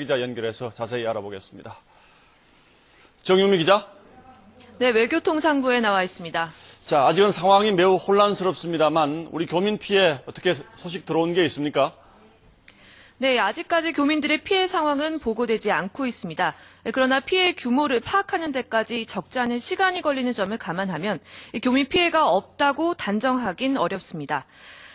기자 연결해서 자세히 알아보겠습니다. 정유미 기자. 네, 외교통상부에 나와 있습니다. 자, 아직은 상황이 매우 혼란스럽습니다만 우리 교민 피해 어떻게 소식 들어온 게 있습니까? 네, 아직까지 교민들의 피해 상황은 보고되지 않고 있습니다. 그러나 피해 규모를 파악하는 데까지 적지 않은 시간이 걸리는 점을 감안하면 교민 피해가 없다고 단정하긴 어렵습니다.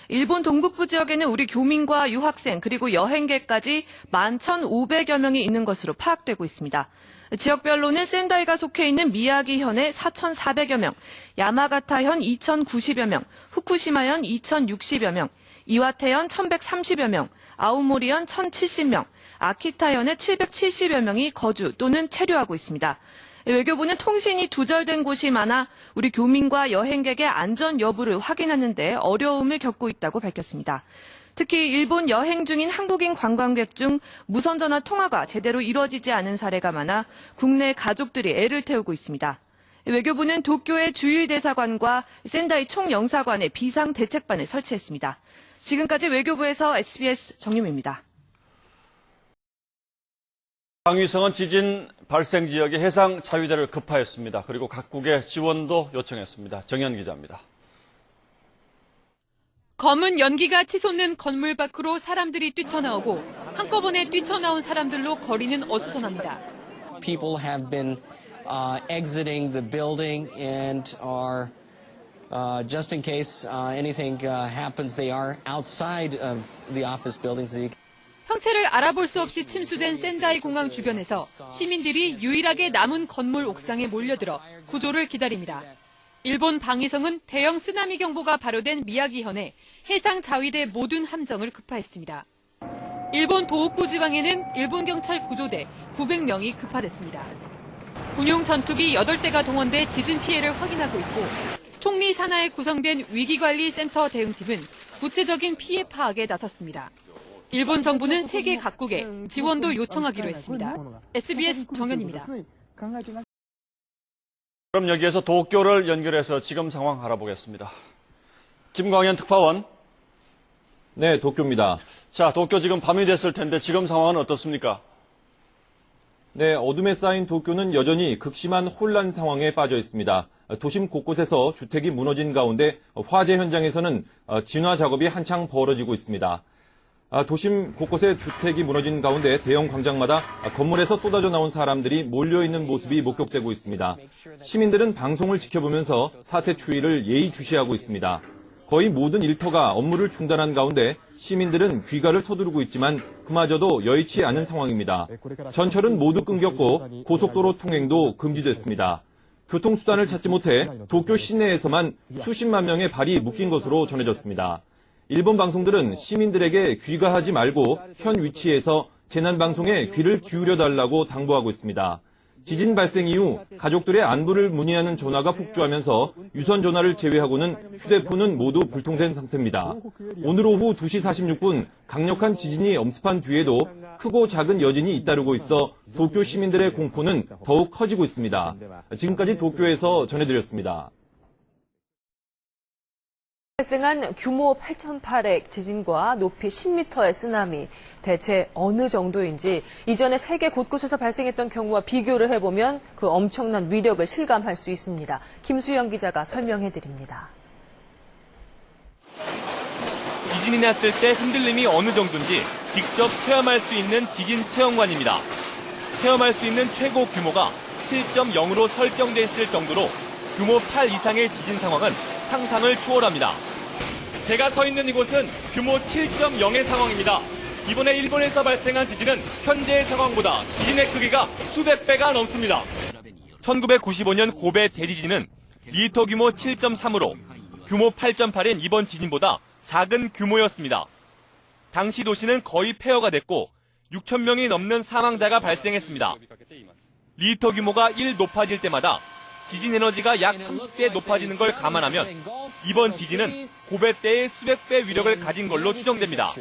일본 동북부 지역에는 우리 교민과 유학생 그리고 여행객까지 11,500여 명이 있는 것으로 파악되고 있습니다. 지역별로는 센다이가 속해 있는 미야기현에 4,400여 명, 야마가타현 2,090여 명, 후쿠시마현 2,060여 명, 이와테현 1,130여 명, 아오모리현 1,070명, 아키타현에 770여 명이 거주 또는 체류하고 있습니다. 외교부는 통신이 두절된 곳이 많아 우리 교민과 여행객의 안전 여부를 확인하는 데 어려움을 겪고 있다고 밝혔습니다. 특히 일본 여행 중인 한국인 관광객 중 무선 전화 통화가 제대로 이루어지지 않은 사례가 많아 국내 가족들이 애를 태우고 있습니다. 외교부는 도쿄의 주일대사관과 센다이 총영사관에 비상대책반을 설치했습니다. 지금까지 외교부에서 SBS 정유미입니다. 강위성은 지진 발생 지역의 해상 자위대를 급파했습니다. 그리고 각국의 지원도 요청했습니다. 정현 기자입니다. 검은 연기가 치솟는 건물 밖으로 사람들이 뛰쳐나오고 한꺼번에 뛰쳐나온 사람들로 거리는 어수선합니다. People have been exiting the building and are just in case anything happens, they are outside of the office buildings. 형체를 알아볼 수 없이 침수된 센다이 공항 주변에서 시민들이 유일하게 남은 건물 옥상에 몰려들어 구조를 기다립니다. 일본 방위성은 대형 쓰나미 경보가 발효된 미야기현에 해상 자위대 모든 함정을 급파했습니다. 일본 도호쿠 지방에는 일본 경찰 구조대 900명이 급파됐습니다. 군용 전투기 8대가 동원돼 지진 피해를 확인하고 있고 총리 산하에 구성된 위기관리센터 대응팀은 구체적인 피해 파악에 나섰습니다. 일본 정부는 세계 각국에 지원도 요청하기로 했습니다. SBS 정현입니다. 그럼 여기에서 도쿄를 연결해서 지금 상황 알아보겠습니다. 김광현 특파원. 네, 도쿄입니다. 자, 도쿄 지금 밤이 됐을 텐데 지금 상황은 어떻습니까? 네, 어둠에 쌓인 도쿄는 여전히 극심한 혼란 상황에 빠져 있습니다. 도심 곳곳에서 주택이 무너진 가운데 화재 현장에서는 진화 작업이 한창 벌어지고 있습니다. 도심 곳곳에 주택이 무너진 가운데 대형 광장마다 건물에서 쏟아져 나온 사람들이 몰려있는 모습이 목격되고 있습니다. 시민들은 방송을 지켜보면서 사태 추이를 예의주시하고 있습니다. 거의 모든 일터가 업무를 중단한 가운데 시민들은 귀가를 서두르고 있지만 그마저도 여의치 않은 상황입니다. 전철은 모두 끊겼고 고속도로 통행도 금지됐습니다. 교통수단을 찾지 못해 도쿄 시내에서만 수십만 명의 발이 묶인 것으로 전해졌습니다. 일본 방송들은 시민들에게 귀가하지 말고 현 위치에서 재난방송에 귀를 기울여달라고 당부하고 있습니다. 지진 발생 이후 가족들의 안부를 문의하는 전화가 폭주하면서 유선 전화를 제외하고는 휴대폰은 모두 불통된 상태입니다. 오늘 오후 2시 46분 강력한 지진이 엄습한 뒤에도 크고 작은 여진이 잇따르고 있어 도쿄 시민들의 공포는 더욱 커지고 있습니다. 지금까지 도쿄에서 전해드렸습니다. 발생한 규모 8.8의 지진과 높이 10m의 쓰나미, 대체 어느 정도인지 이전에 세계 곳곳에서 발생했던 경우와 비교를 해보면 그 엄청난 위력을 실감할 수 있습니다. 김수영 기자가 설명해드립니다. 지진이 났을 때 흔들림이 어느 정도인지 직접 체험할 수 있는 지진 체험관입니다. 체험할 수 있는 최고 규모가 7.0으로 설정돼 있을 정도로 규모 8 이상의 지진 상황은 상상을 초월합니다. 제가 서 있는 이곳은 규모 7.0의 상황입니다. 이번에 일본에서 발생한 지진은 현재의 상황보다 지진의 크기가 수백 배가 넘습니다. 1995년 고베 대지진은 리히터 규모 7.3으로 규모 8.8인 이번 지진보다 작은 규모였습니다. 당시 도시는 거의 폐허가 됐고 6,000명이 넘는 사망자가 발생했습니다. 리히터 규모가 1 높아질 때마다 지진 에너지가 약 30배 높아지는 걸 감안하면 이번 지진은 고베 때의 수백 배 위력을 가진 걸로 추정됩니다.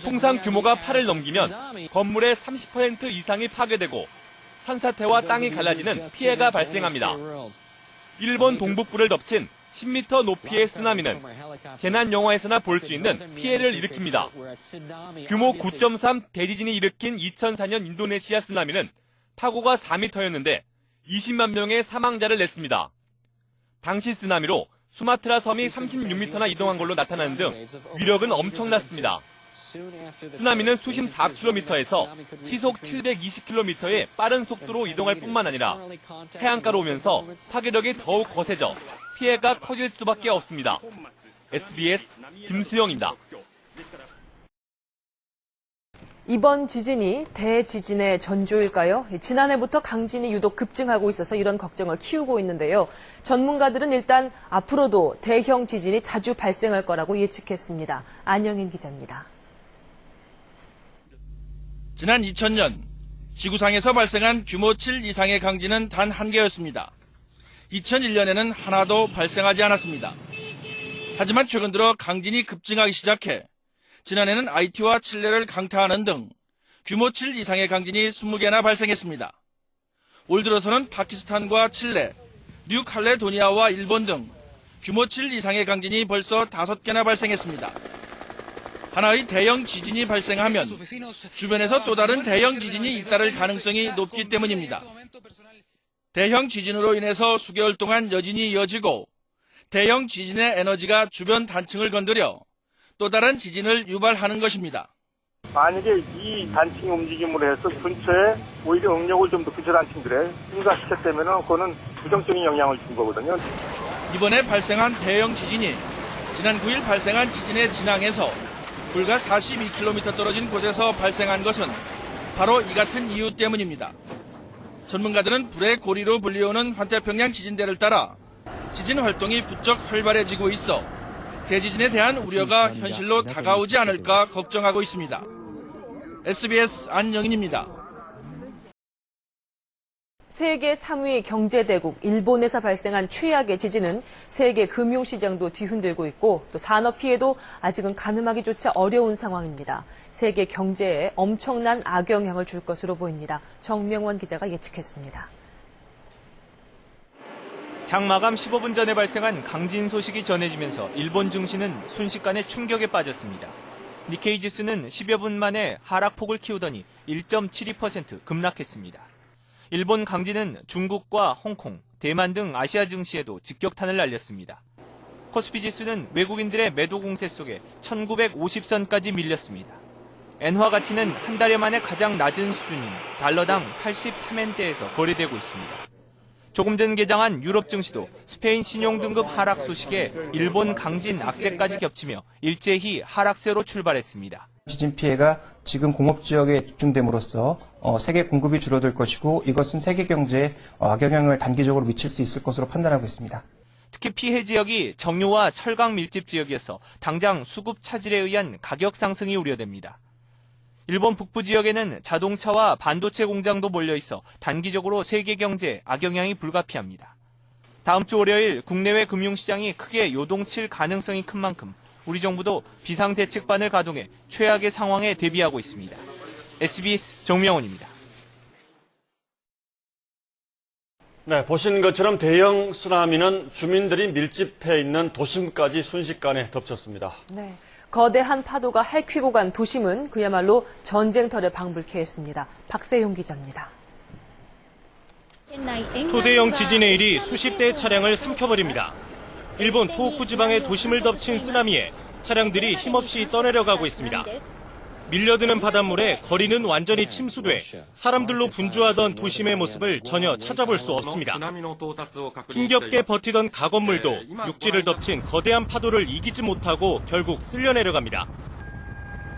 통상 규모가 8을 넘기면 건물의 30% 이상이 파괴되고 산사태와 땅이 갈라지는 피해가 발생합니다. 일본 동북부를 덮친 10m 높이의 쓰나미는 재난 영화에서나 볼 수 있는 피해를 일으킵니다. 규모 9.3 대지진이 일으킨 2004년 인도네시아 쓰나미는 파고가 4m였는데 20만 명의 사망자를 냈습니다. 당시 쓰나미로 수마트라 섬이 36m나 이동한 걸로 나타나는 등 위력은 엄청났습니다. 쓰나미는 수심 4km에서 시속 720km의 빠른 속도로 이동할 뿐만 아니라 해안가로 오면서 파괴력이 더욱 거세져 피해가 커질 수밖에 없습니다. SBS 김수영입니다. 이번 지진이 대지진의 전조일까요? 지난해부터 강진이 유독 급증하고 있어서 이런 걱정을 키우고 있는데요. 전문가들은 일단 앞으로도 대형 지진이 자주 발생할 거라고 예측했습니다. 안영인 기자입니다. 지난 2000년 지구상에서 발생한 규모 7 이상의 강진은 단 한 개였습니다. 2001년에는 하나도 발생하지 않았습니다. 하지만 최근 들어 강진이 급증하기 시작해 지난해는 아이티와 칠레를 강타하는 등 규모 7 이상의 강진이 20개나 발생했습니다. 올 들어서는 파키스탄과 칠레, 뉴칼레도니아와 일본 등 규모 7 이상의 강진이 벌써 5개나 발생했습니다. 하나의 대형 지진이 발생하면 주변에서 또 다른 대형 지진이 잇따를 가능성이 높기 때문입니다. 대형 지진으로 인해서 수개월 동안 여진이 이어지고 대형 지진의 에너지가 주변 단층을 건드려 또 다른 지진을 유발하는 것입니다. 만약에 이 단층이 움직임으로 해서 근처에 오히려 응력을 좀 더 근처 단층들에 증가시켰다면 그거는 부정적인 영향을 준 거거든요. 이번에 발생한 대형 지진이 지난 9일 발생한 지진의 진앙에서 불과 42km 떨어진 곳에서 발생한 것은 바로 이 같은 이유 때문입니다. 전문가들은 불의 고리로 불리우는 환태평양 지진대를 따라 지진 활동이 부쩍 활발해지고 있어 대지진에 대한 우려가 현실로 다가오지 않을까 걱정하고 있습니다. SBS 안영인입니다. 세계 3위 경제대국 일본에서 발생한 최악의 지진은 세계 금융시장도 뒤흔들고 있고 또 산업 피해도 아직은 가늠하기조차 어려운 상황입니다. 세계 경제에 엄청난 악영향을 줄 것으로 보입니다. 정명원 기자가 예측했습니다. 장마감 15분 전에 발생한 강진 소식이 전해지면서 일본 증시는 순식간에 충격에 빠졌습니다. 니케이 지수는 10여 분 만에 하락폭을 키우더니 1.72% 급락했습니다. 일본 강진은 중국과 홍콩, 대만 등 아시아 증시에도 직격탄을 날렸습니다. 코스피 지수는 외국인들의 매도 공세 속에 1950선까지 밀렸습니다. 엔화 가치는 한 달여 만에 가장 낮은 수준인 달러당 83엔대에서 거래되고 있습니다. 조금 전 개장한 유럽 증시도 스페인 신용등급 하락 소식에 일본 강진 악재까지 겹치며 일제히 하락세로 출발했습니다. 지진 피해가 지금 공업지역에 집중됨으로써 세계 공급이 줄어들 것이고 이것은 세계 경제에 악영향을 단기적으로 미칠 수 있을 것으로 판단하고 있습니다. 특히 피해 지역이 정유와 철강 밀집 지역이어서 당장 수급 차질에 의한 가격 상승이 우려됩니다. 일본 북부 지역에는 자동차와 반도체 공장도 몰려있어 단기적으로 세계 경제에 악영향이 불가피합니다. 다음 주 월요일 국내외 금융시장이 크게 요동칠 가능성이 큰 만큼 우리 정부도 비상대책반을 가동해 최악의 상황에 대비하고 있습니다. SBS 정명훈입니다. 네, 보신 것처럼 대형 쓰나미는 주민들이 밀집해 있는 도심까지 순식간에 덮쳤습니다. 네, 거대한 파도가 핥히고 간 도심은 그야말로 전쟁터를 방불케 했습니다. 박세용 기자입니다. 초대형 지진의 일이 수십 대의 차량을 삼켜버립니다. 일본 토호쿠 지방의 도심을 덮친 쓰나미에 차량들이 힘없이 떠내려가고 있습니다. 밀려드는 바닷물에 거리는 완전히 침수돼 사람들로 분주하던 도심의 모습을 전혀 찾아볼 수 없습니다. 힘겹게 버티던 가건물도 육지를 덮친 거대한 파도를 이기지 못하고 결국 쓸려 내려갑니다.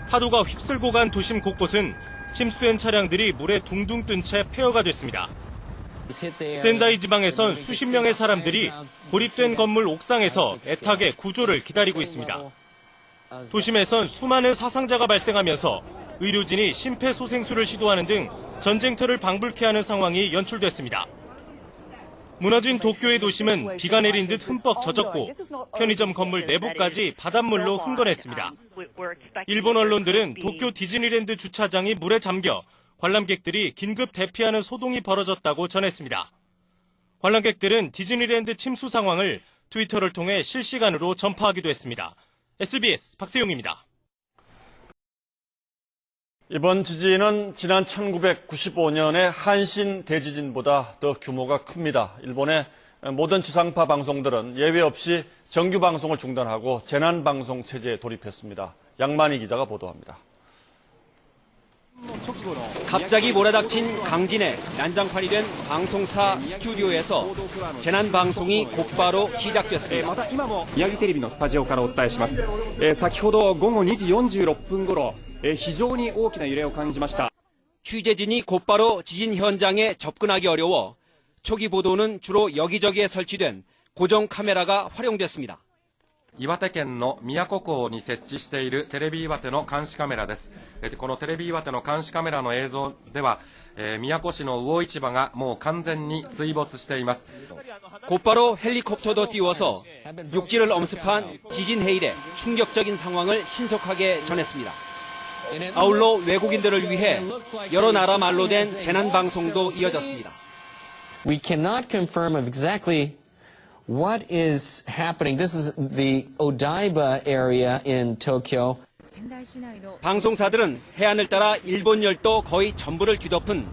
파도가 휩쓸고 간 도심 곳곳은 침수된 차량들이 물에 둥둥 뜬 채 폐허가 됐습니다. 센다이 지방에선 수십 명의 사람들이 고립된 건물 옥상에서 애타게 구조를 기다리고 있습니다. 도심에선 수많은 사상자가 발생하면서 의료진이 심폐소생술을 시도하는 등 전쟁터를 방불케 하는 상황이 연출됐습니다. 무너진 도쿄의 도심은 비가 내린 듯 흠뻑 젖었고 편의점 건물 내부까지 바닷물로 흥건했습니다. 일본 언론들은 도쿄 디즈니랜드 주차장이 물에 잠겨 관람객들이 긴급 대피하는 소동이 벌어졌다고 전했습니다. 관람객들은 디즈니랜드 침수 상황을 트위터를 통해 실시간으로 전파하기도 했습니다. SBS 박세용입니다. 이번 지진은 지난 1995년의 한신 대지진보다 더 규모가 큽니다. 일본의 모든 지상파 방송들은 예외 없이 정규 방송을 중단하고 재난 방송 체제에 돌입했습니다. 양만희 기자가 보도합니다. 갑자기 몰아닥친 강진에 난장판이 된 방송사 스튜디오에서 재난 방송이 곧바로 시작됐습니다. 宮城テレビのスタジオからお伝えします。先ほど午後2時46分頃、非常に大きな揺れを感じました。 취재진이 곧바로 지진 현장에 접근하기 어려워 초기 보도는 주로 여기저기에 설치된 고정 카메라가 활용됐습니다. 岩手県の宮古港に設置しているテレビ岩手の監視カメラです。このテレビ岩手の監視カメラの映像では、宮古市の魚市場がもう完全に水没しています。 곧바로 헬리콥터도 띄워서 육지를 엄습한 지진 해일의 충격적인 상황을 신속하게 전했습니다. 아울러 외국인들을 위해 여러 나라 말로 된 재난 방송도 이어졌습니다. We cannot confirm of exactly what is happening. This is the Odaiba area in Tokyo. 방송사들은 해안을 따라 일본 열도 거의 전부를 뒤덮은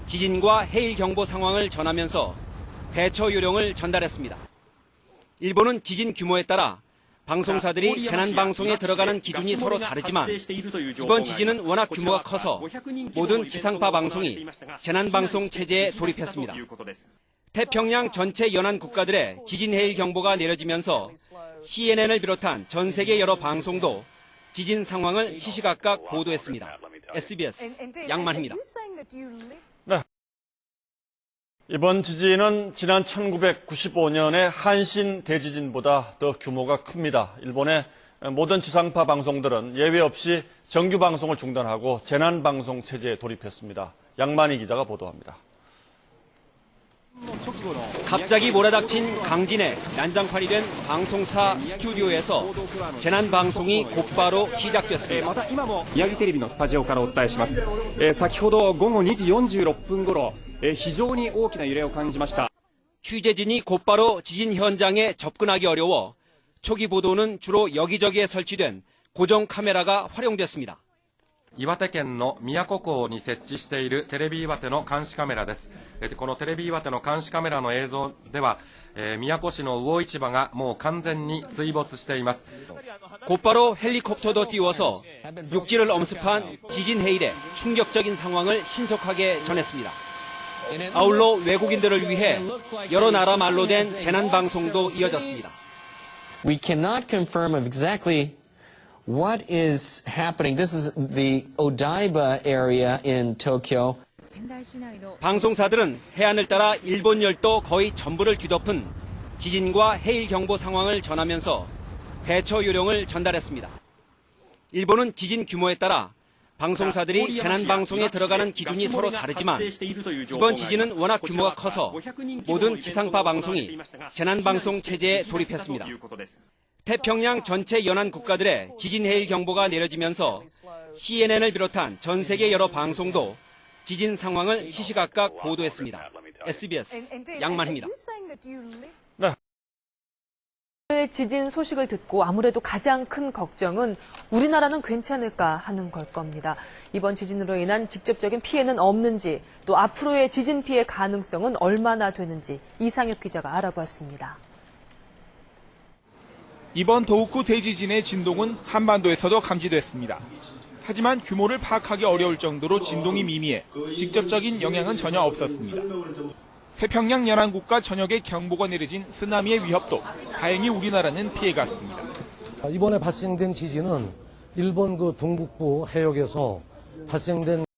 지진과 해일 경보 상황을 전하면서 대처 요령을 전달했습니다. 일본은 지진 규모에 따라 방송사들이 재난 방송에 들어가는 기준이 서로 다르지만 이번 지진은 워낙 규모가 커서 모든 지상파 방송이 재난 방송 체제에 돌입했습니다. 태평양 전체 연안 국가들의 지진 해일 경보가 내려지면서 CNN을 비롯한 전 세계 여러 방송도 지진 상황을 시시각각 보도했습니다. SBS 양만희입니다. 네. 이번 지진은 지난 1995년의 한신 대지진보다 더 규모가 큽니다. 일본의 모든 지상파 방송들은 예외 없이 정규 방송을 중단하고 재난 방송 체제에 돌입했습니다. 양만희 기자가 보도합니다. 갑자기 몰아닥친 강진에 난장판이 된 방송사 스튜디오에서 재난 방송이 곧바로 시작됐습니다. 宮城テレビのスタジオからお伝えします。先ほど午後2時46分頃、非常に大きな揺れを感じました。 취재진이 곧바로 지진 현장에 접근하기 어려워 초기 보도는 주로 여기저기에 설치된 고정 카메라가 활용됐습니다. 岩手県の宮古港に設置しているテレビ岩手の監視カメラです。このテレビ岩手の監視カメラの映像では、宮古市の魚市場がもう完全に水没しています。 곧바로 헬리콥터도 띄워서 육지를 엄습한 지진 해일의 충격적인 상황을 신속하게 전했습니다. 아울러 외국인들을 위해 여러 나라 말로 된 재난 방송도 이어졌습니다. We cannot confirm of exactly what is happening. This is the Odaiba area in Tokyo. 방송사들은 해안을 따라 일본 열도 거의 전부를 뒤덮은 지진과 해일 경보 상황을 전하면서 대처 요령을 전달했습니다. 일본은 지진 규모에 따라 방송사들이 재난 방송에 들어가는 기준이 서로 다르지만 이번 지진은 워낙 규모가 커서 모든 지상파 방송이 재난 방송 체제에 돌입했습니다. 태평양 전체 연안 국가들의 지진 해일 경보가 내려지면서 CNN을 비롯한 전 세계 여러 방송도 지진 상황을 시시각각 보도했습니다. SBS 양만희입니다. 네. 지진 소식을 듣고 아무래도 가장 큰 걱정은 우리나라는 괜찮을까 하는 걸 겁니다. 이번 지진으로 인한 직접적인 피해는 없는지, 또 앞으로의 지진 피해 가능성은 얼마나 되는지 이상혁 기자가 알아보았습니다. 이번 도호쿠 대지진의 진동은 한반도에서도 감지됐습니다. 하지만 규모를 파악하기 어려울 정도로 진동이 미미해 직접적인 영향은 전혀 없었습니다. 태평양 연안국가 전역에 경보가 내려진 쓰나미의 위협도 다행히 우리나라는 피해갔습니다. 이번에 발생된 지진은 일본 동북부 해역에서 발생된